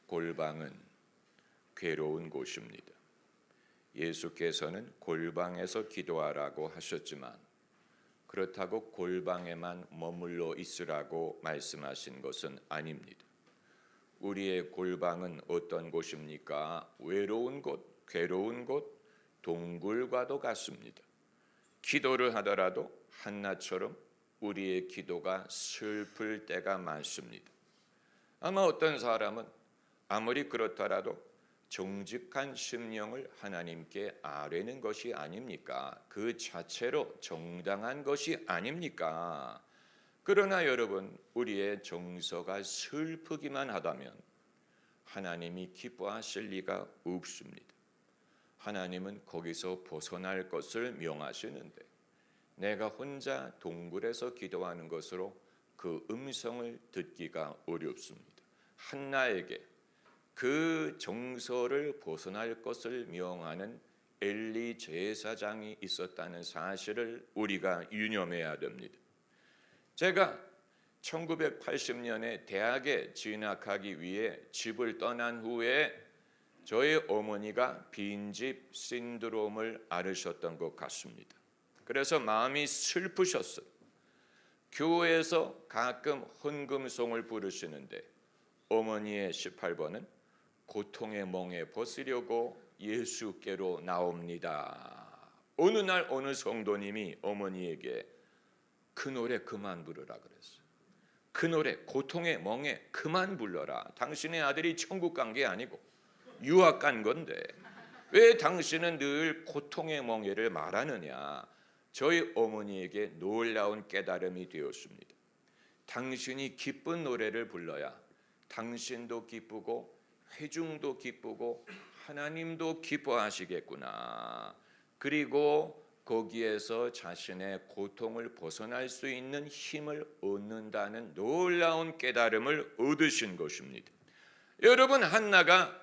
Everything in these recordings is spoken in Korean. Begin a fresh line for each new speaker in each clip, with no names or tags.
골방은 괴로운 곳입니다. 예수께서는 골방에서 기도하라고 하셨지만 그렇다고 골방에만 머물러 있으라고 말씀하신 것은 아닙니다. 우리의 골방은 어떤 곳입니까? 외로운 곳, 괴로운 곳, 동굴과도 같습니다. 기도를 하더라도 한나처럼 우리의 기도가 슬플 때가 많습니다. 아마 어떤 사람은 아무리 그렇더라도 정직한 심령을 하나님께 아뢰는 것이 아닙니까? 그 자체로 정당한 것이 아닙니까? 그러나 여러분, 우리의 정서가 슬프기만 하다면 하나님이 기뻐하실 리가 없습니다. 하나님은 거기서 벗어날 것을 명하시는데 내가 혼자 동굴에서 기도하는 것으로 그 음성을 듣기가 어렵습니다. 한나에게 그 정서를 벗어날 것을 명하는 엘리 제사장이 있었다는 사실을 우리가 유념해야 됩니다. 제가 1980년에 대학에 진학하기 위해 집을 떠난 후에 저희 어머니가 빈집 신드롬을 앓으셨던 것 같습니다. 그래서 마음이 슬프셨어요. 교회에서 가끔 헌금송을 부르시는데 어머니의 18번은 고통의 멍에 벗으려고 예수께로 나옵니다. 어느 날 어느 성도님이 어머니에게 그 노래 그만 부르라 그랬어요. 그 노래 고통의 멍에 그만 불러라. 당신의 아들이 천국 간 게 아니고 유학 간 건데 왜 당신은 늘 고통의 멍에를 말하느냐. 저희 어머니에게 놀라운 깨달음이 되었습니다. 당신이 기쁜 노래를 불러야 당신도 기쁘고 회중도 기쁘고 하나님도 기뻐하시겠구나. 그리고 거기에서 자신의 고통을 벗어날 수 있는 힘을 얻는다는 놀라운 깨달음을 얻으신 것입니다. 여러분, 한나가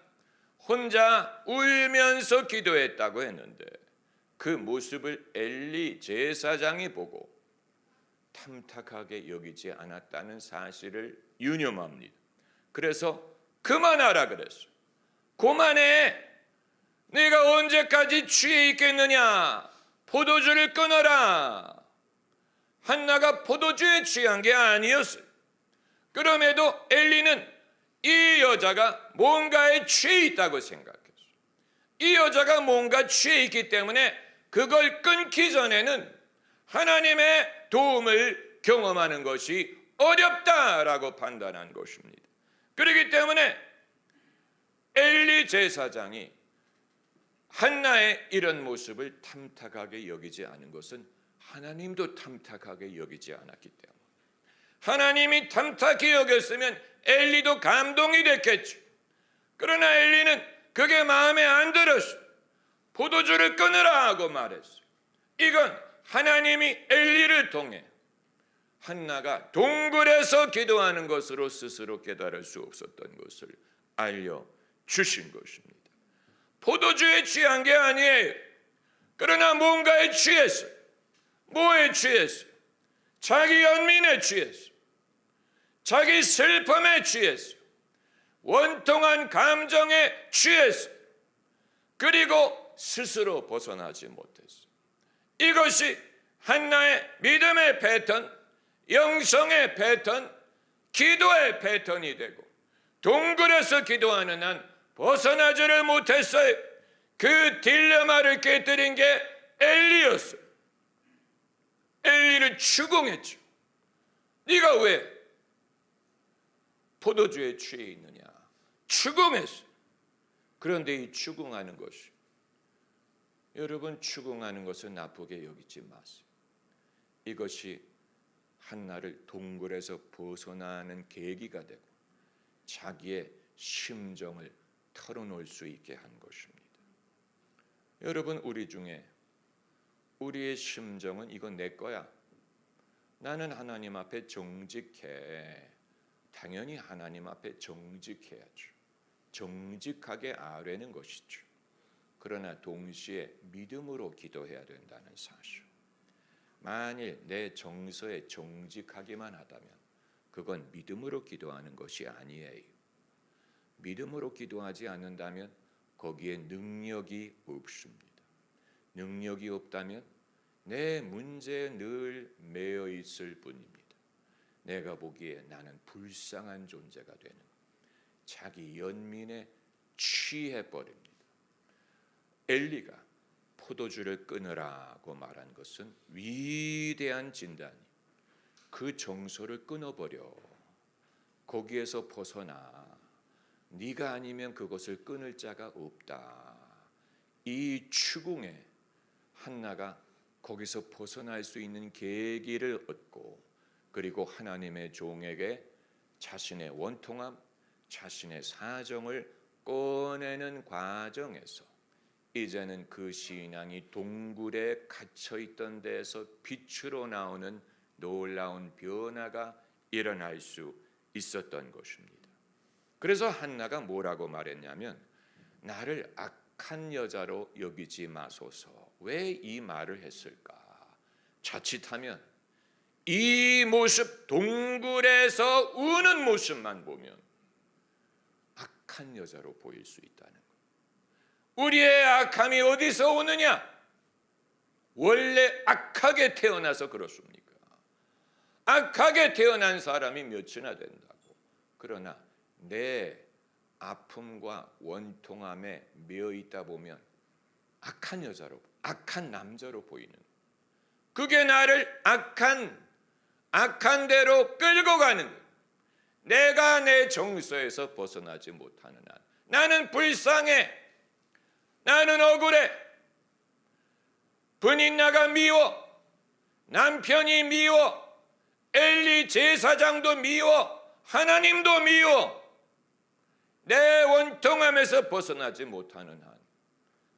혼자 울면서 기도했다고 했는데 그 모습을 엘리 제사장이 보고 탐탁하게 여기지 않았다는 사실을 유념합니다. 그래서 그만하라 그랬어. 그만해. 네가 언제까지 취해 있겠느냐. 포도주를 끊어라. 한나가 포도주에 취한 게 아니었어요. 그럼에도 엘리는 이 여자가 뭔가에 취해 있다고 생각했어요. 이 여자가 뭔가 취해 있기 때문에 그걸 끊기 전에는 하나님의 도움을 경험하는 것이 어렵다라고 판단한 것입니다. 그렇기 때문에 엘리 제사장이 한나의 이런 모습을 탐탁하게 여기지 않은 것은 하나님도 탐탁하게 여기지 않았기 때문에, 하나님이 탐탁히 여겼으면 엘리도 감동이 됐겠죠. 그러나 엘리는 그게 마음에 안 들었어요. 포도주를 끊으라 하고 말했어요. 이건 하나님이 엘리를 통해 한나가 동굴에서 기도하는 것으로 스스로 깨달을 수 없었던 것을 알려주신 것입니다. 포도주에 취한 게 아니에요. 그러나 뭔가에 취했어요. 뭐에 취했어요? 자기 연민에 취했어요. 자기 슬픔에 취했어요. 원통한 감정에 취했어요. 그리고 스스로 벗어나지 못했어요. 이것이 한나의 믿음의 패턴, 영성의 패턴, 기도의 패턴이 되고 동굴에서 기도하는 한 벗어나지를 못했어요. 그 딜레마를 깨뜨린 게 엘리였어요. 엘리를 추궁했죠. 네가 왜 포도주에 취해 있느냐. 추궁했어요. 그런데 이 추궁하는 것이, 여러분, 추궁하는 것을 나쁘게 여기지 마세요. 이것이 한나를 동굴에서 벗어나는 계기가 되고 자기의 심정을 털어놓을 수 있게 한 것입니다. 여러분, 우리 중에 우리의 심정은 이건 내 거야. 나는 하나님 앞에 정직해. 당연히 하나님 앞에 정직해야죠. 정직하게 아뢰는 것이죠. 그러나 동시에 믿음으로 기도해야 된다는 사실. 만일 내 정서에 정직하기만 하다면 그건 믿음으로 기도하는 것이 아니에요. 믿음으로 기도하지 않는다면 거기에 능력이 없습니다. 능력이 없다면 내 문제에 늘 매여 있을 뿐입니다. 내가 보기에 나는 불쌍한 존재가 되는, 자기 연민에 취해버립니다. 엘리가 포도주를 끊으라고 말한 것은 위대한 진단이, 그 정서를 끊어버려. 거기에서 벗어나. 네가 아니면 그것을 끊을 자가 없다. 이 추궁에 한나가 거기서 벗어날 수 있는 계기를 얻고, 그리고 하나님의 종에게 자신의 원통함, 자신의 사정을 꺼내는 과정에서 이제는 그 신앙이 동굴에 갇혀있던 데에서 빛으로 나오는 놀라운 변화가 일어날 수 있었던 것입니다. 그래서 한나가 뭐라고 말했냐면, 나를 악한 여자로 여기지 마소서. 왜 이 말을 했을까? 자칫하면 이 모습, 동굴에서 우는 모습만 보면 악한 여자로 보일 수 있다는 것. 우리의 악함이 어디서 오느냐? 원래 악하게 태어나서 그렇습니까? 악하게 태어난 사람이 몇이나 된다고. 그러나 내 아픔과 원통함에 매여 있다 보면 악한 여자로, 악한 남자로 보이는, 그게 나를 악한 대로 끌고 가는, 내가 내 정서에서 벗어나지 못하는 한, 나는 불쌍해, 나는 억울해, 분인나가 미워, 남편이 미워, 엘리 제사장도 미워, 하나님도 미워. 내 원통함에서 벗어나지 못하는 한,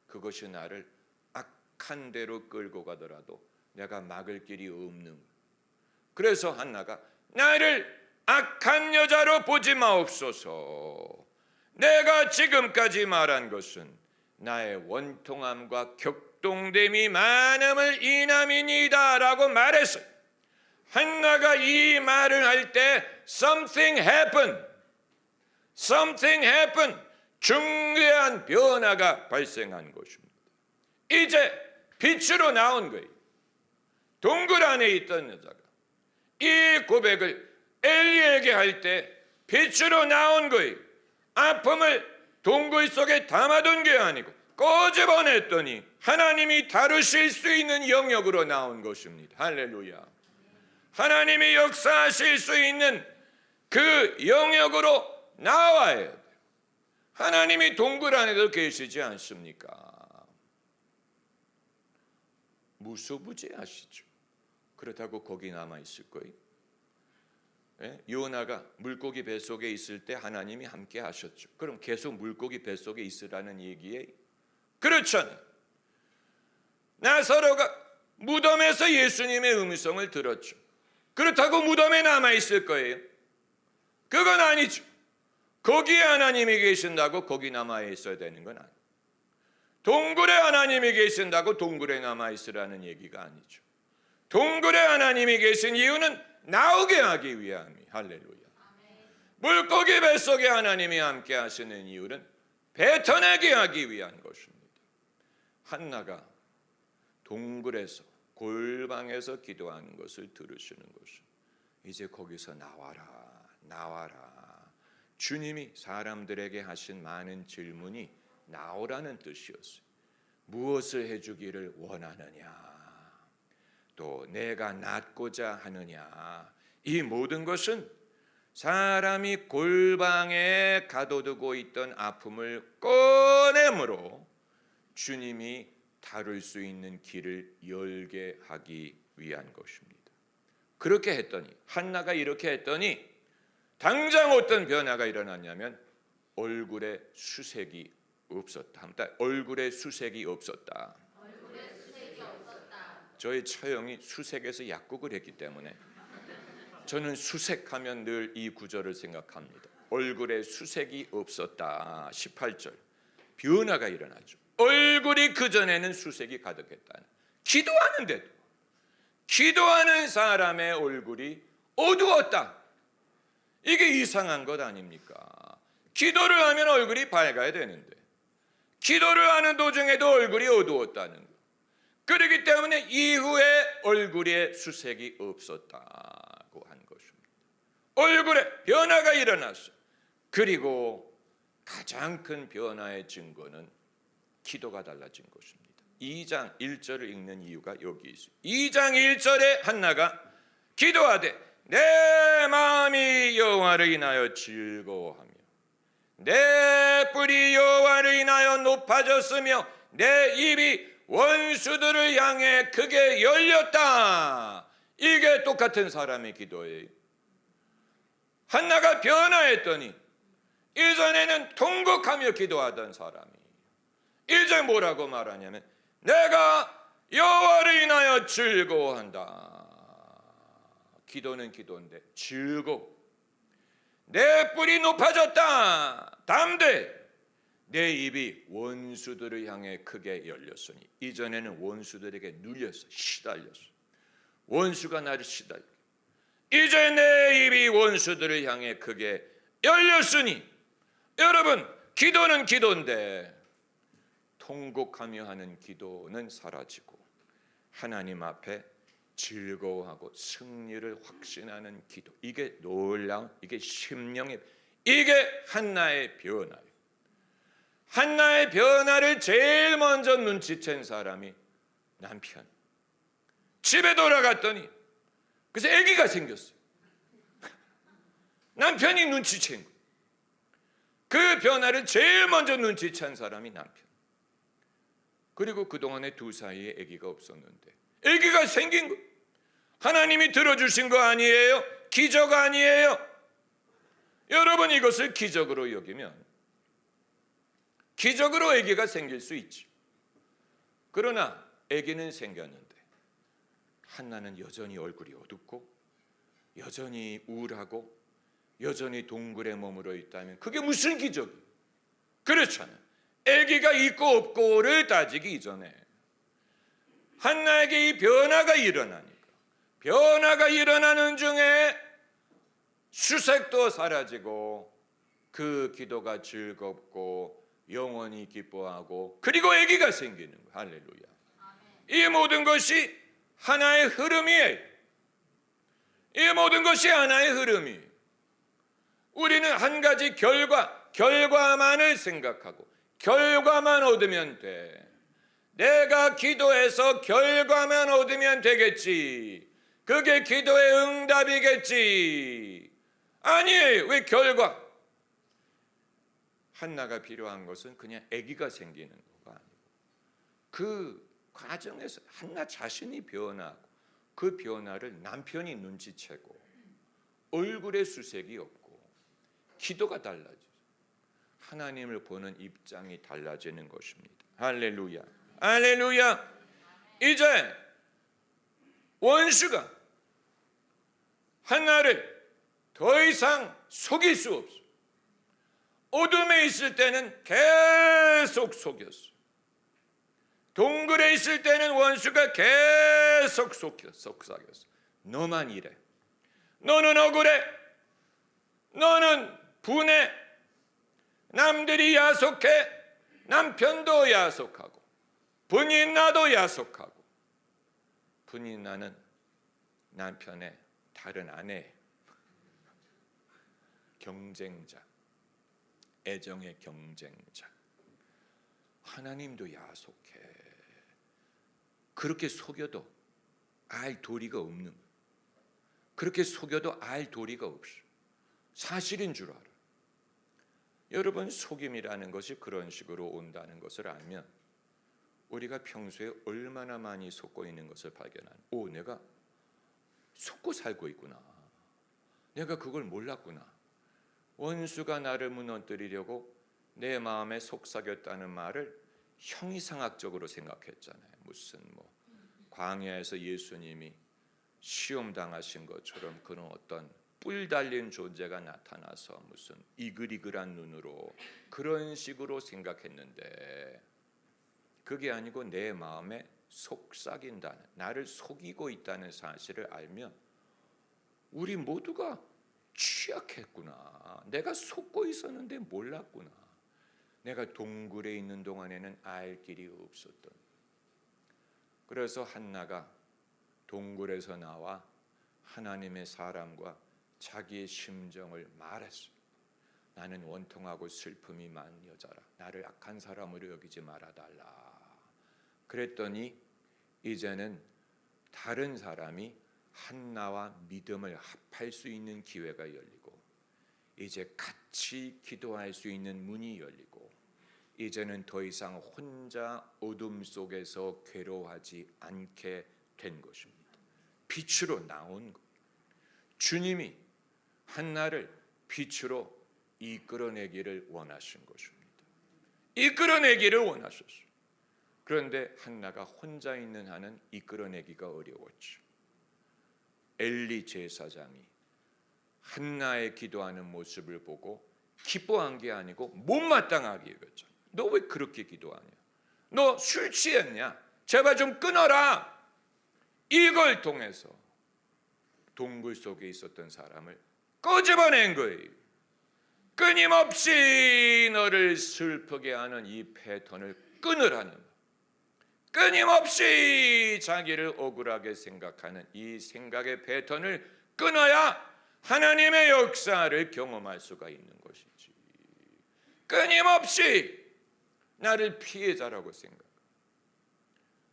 그것이 나를 악한 대로 끌고 가더라도 내가 막을 길이 없는. 그래서 한나가 나를 악한 여자로 보지 마옵소서. 내가 지금까지 말한 것은 나의 원통함과 격동됨이 많음을 인함이니이다 라고 말했어요. 한나가 이 말을 할 때 something happened. 중대한 변화가 발생한 것입니다. 이제 빛으로 나온 거예요. 동굴 안에 있던 여자가 이 고백을 엘리에게 할 때 빛으로 나온 거예요. 아픔을 동굴 속에 담아둔 게 아니고 꺼집어냈더니 하나님이 다루실 수 있는 영역으로 나온 것입니다. 할렐루야. 하나님이 역사하실 수 있는 그 영역으로 나와야 돼요. 하나님이 동굴 안에도 계시지 않습니까? 무소부재하시죠. 그렇다고 거기 남아 있을 거예요. 요나가 물고기 뱃속에 있을 때 하나님이 함께 하셨죠. 그럼 계속 물고기 뱃속에 있으라는 얘기예요? 그렇잖아요. 나사로가 무덤에서 예수님의 음성을 들었죠. 그렇다고 무덤에 남아 있을 거예요? 그건 아니죠. 거기에 하나님이 계신다고 거기 남아 있어야 되는 건 아니에요. 동굴에 하나님이 계신다고 동굴에 남아 있으라는 얘기가 아니죠. 동굴에 하나님이 계신 이유는 나오게 하기 위함이. 할렐루야. 물고기 뱃속에 하나님이 함께 하시는 이유는 뱉어내게 하기 위한 것입니다. 한나가 동굴에서, 골방에서 기도하는 것을 들으시는 것은 이제 거기서 나와라. 주님이 사람들에게 하신 많은 질문이 나오라는 뜻이었어요. 무엇을 해주기를 원하느냐, 또 내가 낫고자 하느냐. 이 모든 것은 사람이 골방에 가둬두고 있던 아픔을 꺼내므로 주님이 다룰 수 있는 길을 열게 하기 위한 것입니다. 그렇게 했더니, 한나가 이렇게 했더니 당장 어떤 변화가 일어났냐면 얼굴에 수색이 없었다. 얼굴에 수색이 없었다. 저의 처형이 수색에서 약국을 했기 때문에 저는 수색하면 늘 이 구절을 생각합니다. 얼굴에 수색이 없었다. 18절. 변화가 일어나죠. 얼굴이 그전에는 수색이 가득했다. 기도하는데도, 기도하는 사람의 얼굴이 어두웠다. 이게 이상한 것 아닙니까? 기도를 하면 얼굴이 밝아야 되는데 기도를 하는 도중에도 얼굴이 어두웠다는 것. 그렇기 때문에 이후에 얼굴에 수색이 없었다고 한 것입니다. 얼굴에 변화가 일어났어요. 그리고 가장 큰 변화의 증거는 기도가 달라진 것입니다. 2장 1절을 읽는 이유가 여기 있어요. 2장 1절에 한나가 기도하되 내 마음이 여호와를 인하여 즐거워하며 내 뿔이 여호와를 인하여 높아졌으며 내 입이 원수들을 향해 크게 열렸다. 이게 똑같은 사람의 기도예요. 한나가 변화했더니 이전에는 통곡하며 기도하던 사람이 이제 뭐라고 말하냐면 내가 여호와를 인하여 즐거워한다. 기도는 기도인데 즐거워. 내 뿔이 높아졌다. 담대. 내 입이 원수들을 향해 크게 열렸으니 이전에는 원수들에게 눌렸어. 시달렸어. 원수가 나를 시달려. 이제 내 입이 원수들을 향해 크게 열렸으니 여러분 기도는 기도인데 통곡하며 하는 기도는 사라지고 하나님 앞에 즐거워하고 승리를 확신하는 기도. 이게 놀라운, 이게 심령의, 이게 한나의 변화예요. 한나의 변화를 제일 먼저 눈치챈 사람이 남편. 집에 돌아갔더니 그래서 아기가 생겼어요. 남편이 눈치챈 거예요. 그 변화를 제일 먼저 눈치챈 사람이 남편. 그리고 그동안에 두 사이에 아기가 없었는데 아기가 생긴 거. 하나님이 들어주신 거 아니에요? 기적 아니에요? 여러분 이것을 기적으로 여기면 기적으로 아기가 생길 수 있지. 그러나 아기는 생겼는데 한나는 여전히 얼굴이 어둡고 여전히 우울하고 여전히 동굴에 머물러 있다면 그게 무슨 기적이에요? 그렇잖아요. 아기가 있고 없고를 따지기 이전에 한나에게 이 변화가 일어나니까 변화가 일어나는 중에 수색도 사라지고 그 기도가 즐겁고 영원히 기뻐하고 그리고 아기가 생기는 거예요. 할렐루야. 이 모든 것이 하나의 흐름이에요. 이 모든 것이 하나의 흐름이에요. 우리는 한 가지 결과만을 생각하고 결과만 얻으면 돼. 내가 기도해서 결과만 얻으면 되겠지. 그게 기도의 응답이겠지. 아니에요. 왜 결과? 한나가 필요한 것은 그냥 아기가 생기는 거가 아니고 그 과정에서 한나 자신이 변하고 그 변화를 남편이 눈치채고 얼굴에 수색이 없고 기도가 달라져요. 하나님을 보는 입장이 달라지는 것입니다. 할렐루야. 할렐루야. 이제 원수가 한나를 더 이상 속일 수 없어. 어둠에 있을 때는 계속 속였어. 동굴에 있을 때는 원수가 계속 속삭였어. 너만 이래. 너는 억울해. 너는 분해. 남들이 야속해. 남편도 야속하고 분이 나도 야속하고 분이 나는 남편의 다른 아내 경쟁자 애정의 경쟁자. 하나님도 야속해. 그렇게 속여도 알 도리가 없는, 그렇게 속여도 알 도리가 없어. 사실인 줄 알아. 여러분 속임이라는 것이 그런 식으로 온다는 것을 알면 우리가 평소에 얼마나 많이 속고 있는 것을 발견하는. 내가 속고 살고 있구나. 내가 그걸 몰랐구나. 원수가 나를 무너뜨리려고 내 마음에 속삭였다는 말을 형이상학적으로 생각했잖아요. 무슨 광야에서 예수님이 시험 당하신 것처럼 그런 어떤 뿔 달린 존재가 나타나서 무슨 이글이글한 눈으로 그런 식으로 생각했는데 그게 아니고 내 마음에 속삭인다는, 나를 속이고 있다는 사실을 알면 우리 모두가 취약했구나. 내가 속고 있었는데 몰랐구나. 내가 동굴에 있는 동안에는 알 길이 없었던. 그래서 한나가 동굴에서 나와 하나님의 사람과 자기의 심정을 말했어요. 나는 원통하고 슬픔이 많은 여자라. 나를 악한 사람으로 여기지 말아달라. 그랬더니 이제는 다른 사람이 한나와 믿음을 합할 수 있는 기회가 열리고, 이제 같이 기도할 수 있는 문이 열리고, 이제는 더 이상 혼자 어둠 속에서 괴로워하지 않게 된 것입니다. 빛으로 나온 것. 주님이 한나를 빛으로 이끌어내기를 원하신 것입니다. 이끌어내기를 원하셨어요. 그런데 한나가 혼자 있는 한은 이끌어내기가 어려웠죠. 엘리 제사장이 한나의 기도하는 모습을 보고 기뻐한 게 아니고 못마땅하게 여겼잖아. 너 왜 그렇게 기도하냐? 너 술 취했냐? 제발 좀 끊어라. 이걸 통해서 동굴 속에 있었던 사람을 꺼집어낸 거예요. 끊임없이 너를 슬프게 하는 이 패턴을 끊으라는, 끊임없이 자기를 억울하게 생각하는 이 생각의 패턴을 끊어야 하나님의 역사를 경험할 수가 있는 것이지. 끊임없이 나를 피해자라고 생각.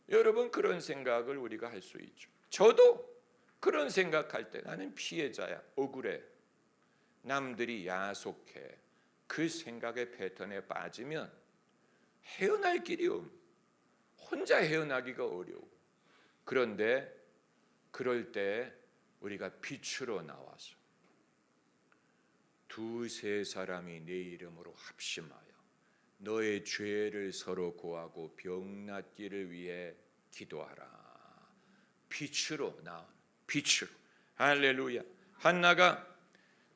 여러분, 그런 생각을 우리가 할 수 있죠. 저도 그런 생각할 때 나는 피해자야, 억울해, 남들이 야속해, 그 생각의 패턴에 빠지면 헤어날 길이 없는, 혼자 헤어나기가 어려워. 그런데 그럴 때 우리가 빛으로 나와서 두세 사람이 내 이름으로 합심하여 너의 죄를 서로 고하고 병 낫기를 위해 기도하라. 빛으로 나온, 빛으로. 할렐루야. 한나가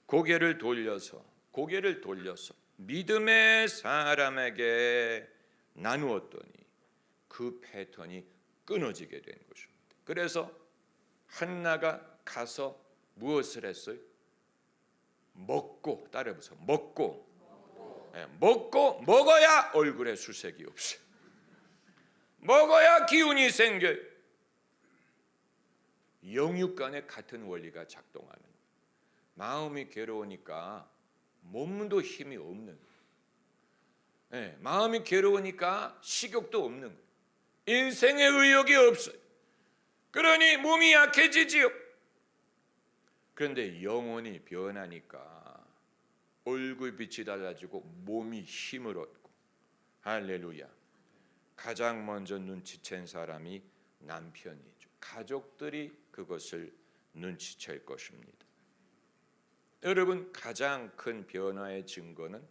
고개를 돌려서 믿음의 사람에게 나누었더니 그 패턴이 끊어지게 된 것입니다. 그래서 한나가 가서 무엇을 했어요? 먹고, 따라해보세요. 먹고 먹어야 얼굴에 수색이 없어요. 먹어야 기운이 생겨요. 영육 간에 같은 원리가 작동하는 거예요. 마음이 괴로우니까 몸도 힘이 없는 거예요. 마음이 괴로우니까 식욕도 없는 거예요. 인생의 의욕이 없어요. 그러니 몸이 약해지지요. 그런데 영혼이 변하니까 얼굴 빛이 달라지고 몸이 힘을 얻고, 할렐루야. 가장 먼저 눈치챈 사람이 남편이죠. 가족들이 그것을 눈치챌 것입니다. 여러분, 가장 큰 변화의 증거는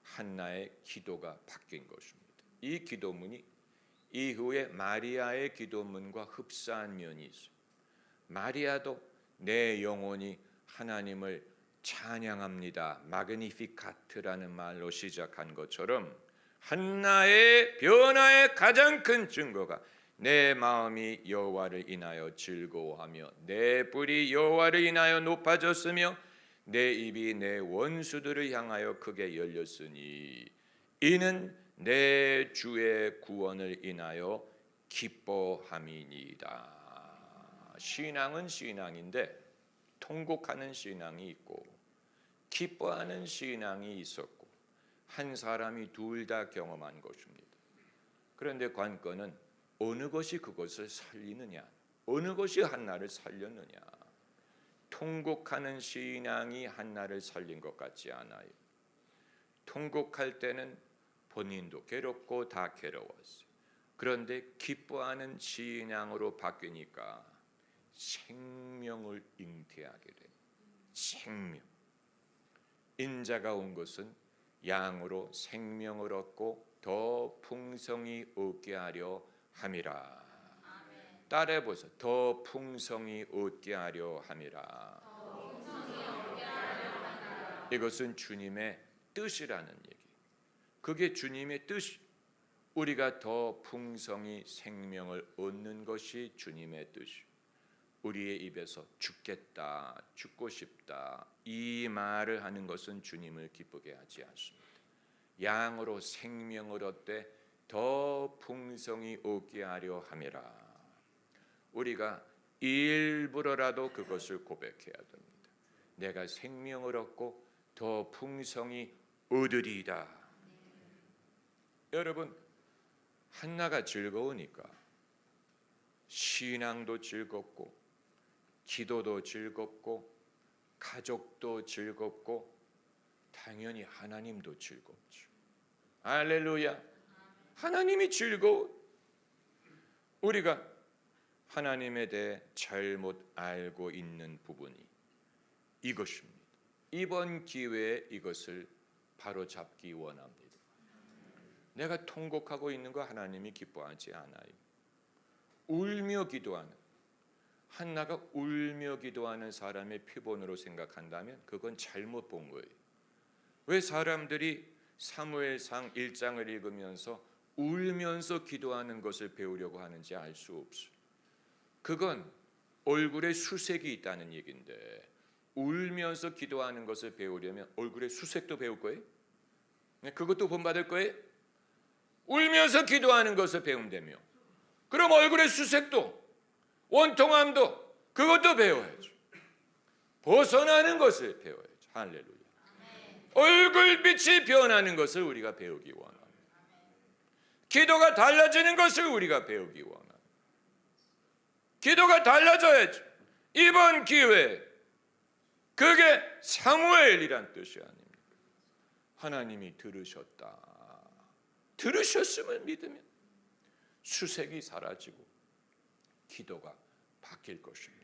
한나의 기도가 바뀐 것입니다. 이 기도문이 이후에 마리아의 기도문과 흡사한 면이 있어요. 마리아도 내 영혼이 하나님을 찬양합니다, 마그니피카트라는 말로 시작한 것처럼 한나의 변화의 가장 큰 증거가 내 마음이 여호와를 인하여 즐거워하며 내 뿔이 여호와를 인하여 높아졌으며 내 입이 내 원수들을 향하여 크게 열렸으니 이는 내 주의 구원을 인하여 기뻐함이니이다. 신앙은 신앙인데 통곡하는 신앙이 있고 기뻐하는 신앙이 있었고, 한 사람이 둘 다 경험한 것입니다. 그런데 관건은 어느 것이 그것을 살리느냐, 어느 것이 한나를 살렸느냐. 통곡하는 신앙이 한나를 살린 것 같지 않아요. 통곡할 때는 본인도 괴롭고 다 괴로웠어요. 그런데 기뻐하는 신앙으로 바뀌니까 생명을 잉태하게 돼요. 생명. 인자가 온 것은 양으로 생명을 얻고 더 풍성히 얻게 하려 함이라. 따라해 보세요. 더 풍성히 얻게 하려 함이라. 이것은 주님의 뜻이라는 얘기. 그게 주님의 뜻이. 우리가 더 풍성히 생명을 얻는 것이 주님의 뜻이. 우리의 입에서 죽겠다, 죽고 싶다 이 말을 하는 것은 주님을 기쁘게 하지 않습니다. 양으로 생명을 얻되 더 풍성히 얻게 하려 함이라. 우리가 일부러라도 그것을 고백해야 됩니다. 내가 생명을 얻고 더 풍성히 얻으리이다. 여러분, 한나가 즐거우니까 신앙도 즐겁고 기도도 즐겁고 가족도 즐겁고 당연히 하나님도 즐겁죠. 할렐루야. 하나님이 즐거워. 우리가 하나님에 대해 잘못 알고 있는 부분이 이것입니다. 이번 기회에 이것을 바로잡기 원합니다. 내가 통곡하고 있는 거 하나님이 기뻐하지 않아요. 울며 기도하는, 한나가 울며 기도하는 사람의 표본으로 생각한다면 그건 잘못 본 거예요. 왜 사람들이 사무엘상 1장을 읽으면서 울면서 기도하는 것을 배우려고 하는지 알 수 없어요. 그건 얼굴에 수색이 있다는 얘기인데 울면서 기도하는 것을 배우려면 얼굴에 수색도 배울 거예요? 그것도 본받을 거예요? 울면서 기도하는 것을 배운다며 그럼 얼굴의 수색도 원통함도 그것도 배워야죠. 벗어나는 것을 배워야죠. 할렐루야. 얼굴빛이 변하는 것을 우리가 배우기 원합니다. 기도가 달라지는 것을 우리가 배우기 원합니다. 기도가 달라져야죠. 이번 기회에 그게 사무엘이란 뜻이 아닙니까? 하나님이 들으셨다. 들으셨음을 믿으면 수색이 사라지고 기도가 바뀔 것입니다.